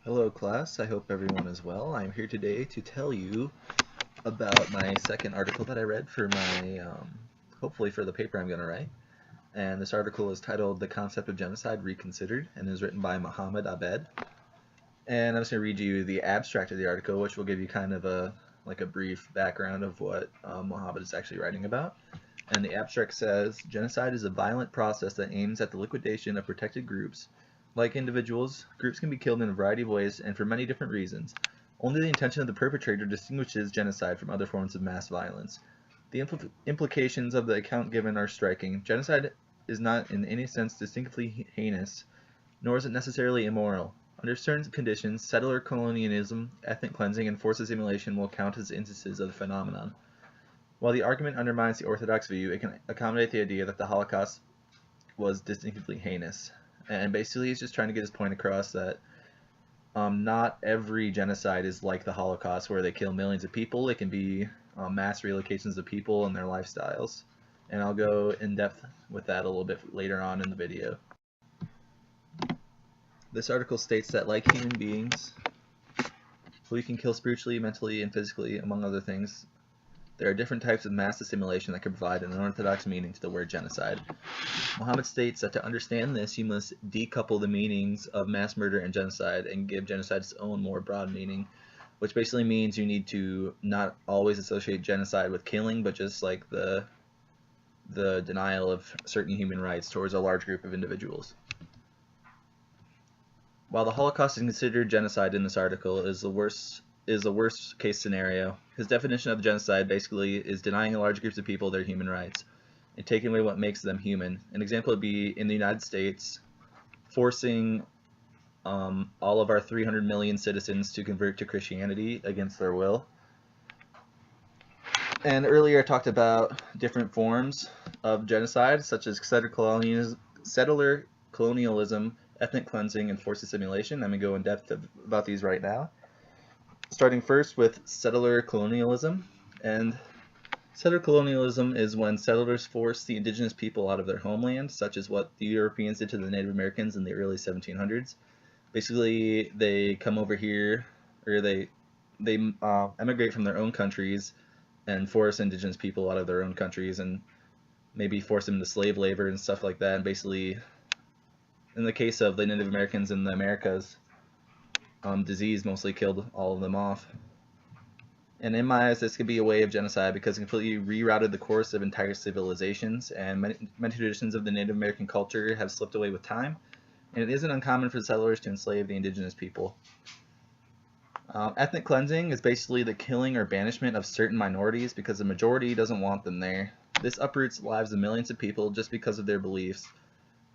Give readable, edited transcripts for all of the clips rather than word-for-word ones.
Hello class, I hope everyone is well. I'm here today to tell you about my second article that I read for my, hopefully for the paper I'm going to write. And this article is titled The Concept of Genocide Reconsidered and is written by Mohammed Abed. And I'm just going to read you the abstract of the article, which will give you kind of a brief background of what Mohammed is actually writing about. And the abstract says, genocide is a violent process that aims at the liquidation of protected groups. Like individuals, groups can be killed in a variety of ways and for many different reasons. Only the intention of the perpetrator distinguishes genocide from other forms of mass violence. The implications of the account given are striking. Genocide is not in any sense distinctively heinous, nor is it necessarily immoral. Under certain conditions, settler colonialism, ethnic cleansing, and forced assimilation will count as instances of the phenomenon. While the argument undermines the orthodox view, it can accommodate the idea that the Holocaust was distinctively heinous. And basically he's just trying to get his point across that not every genocide is like the Holocaust where they kill millions of people. It can be mass relocations of people and their lifestyles. And I'll go in depth with that a little bit later on in the video. This article states that like human beings, we can kill spiritually, mentally, and physically, among other things. There are different types of mass assimilation that can provide an unorthodox meaning to the word genocide. Mohammed states that to understand this, you must decouple the meanings of mass murder and genocide and give genocide its own more broad meaning, which basically means you need to not always associate genocide with killing, but just like the denial of certain human rights towards a large group of individuals. While the Holocaust is considered genocide in this article is the worst case scenario, his definition of genocide basically is denying large groups of people their human rights and taking away what makes them human. An example would be in the United States, forcing all of our 300 million citizens to convert to Christianity against their will. And earlier I talked about different forms of genocide, such as settler colonialism, ethnic cleansing, and forced assimilation. I'm going to go in depth about these right now. Starting first with settler colonialism. And settler colonialism is when settlers force the indigenous people out of their homeland, such as what the Europeans did to the Native Americans in the early 1700s. Basically, they come over here, or they emigrate from their own countries and force indigenous people out of their own countries and maybe force them into slave labor and stuff like that. And basically, in the case of the Native Americans in the Americas, disease mostly killed all of them off. And in my eyes, this could be a way of genocide because it completely rerouted the course of entire civilizations, and many traditions of the Native American culture have slipped away with time, and it isn't uncommon for settlers to enslave the indigenous people. Ethnic cleansing is basically the killing or banishment of certain minorities because the majority doesn't want them there. This uproots the lives of millions of people just because of their beliefs.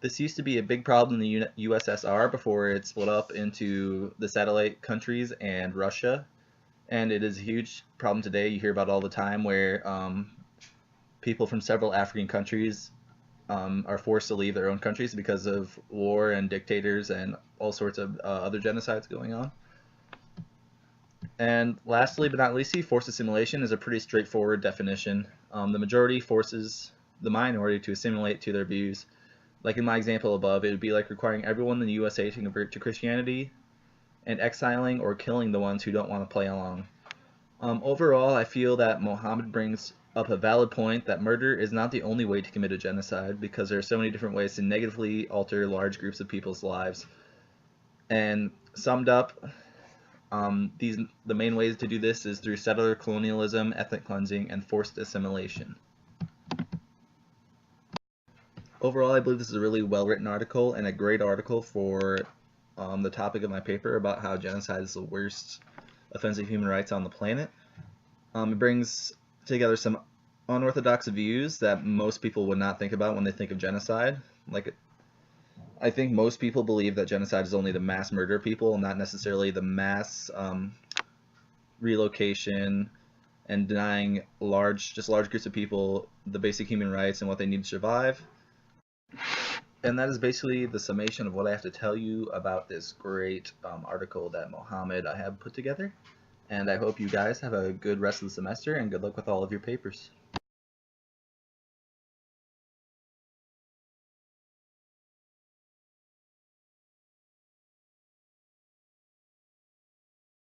This used to be a big problem in the USSR before it split up into the satellite countries and Russia, and it is a huge problem today. You hear about all the time where people from several African countries are forced to leave their own countries because of war and dictators and all sorts of other genocides going on. And lastly but not least, forced assimilation is a pretty straightforward definition. The majority forces the minority to assimilate to their views. Like in my example above, it would be like requiring everyone in the USA to convert to Christianity and exiling or killing the ones who don't want to play along. Overall, I feel that Mohammed brings up a valid point that murder is not the only way to commit a genocide because there are so many different ways to negatively alter large groups of people's lives. And summed up, the main ways to do this is through settler colonialism, ethnic cleansing, and forced assimilation. Overall, I believe this is a really well-written article and a great article for the topic of my paper about how genocide is the worst offense of human rights on the planet. It brings together some unorthodox views that most people would not think about when they think of genocide. I think most people believe that genocide is only the mass murder of people, not necessarily the mass relocation and denying large groups of people the basic human rights and what they need to survive. And that is basically the summation of what I have to tell you about this great article that Mohammed I have put together. And I hope you guys have a good rest of the semester and good luck with all of your papers.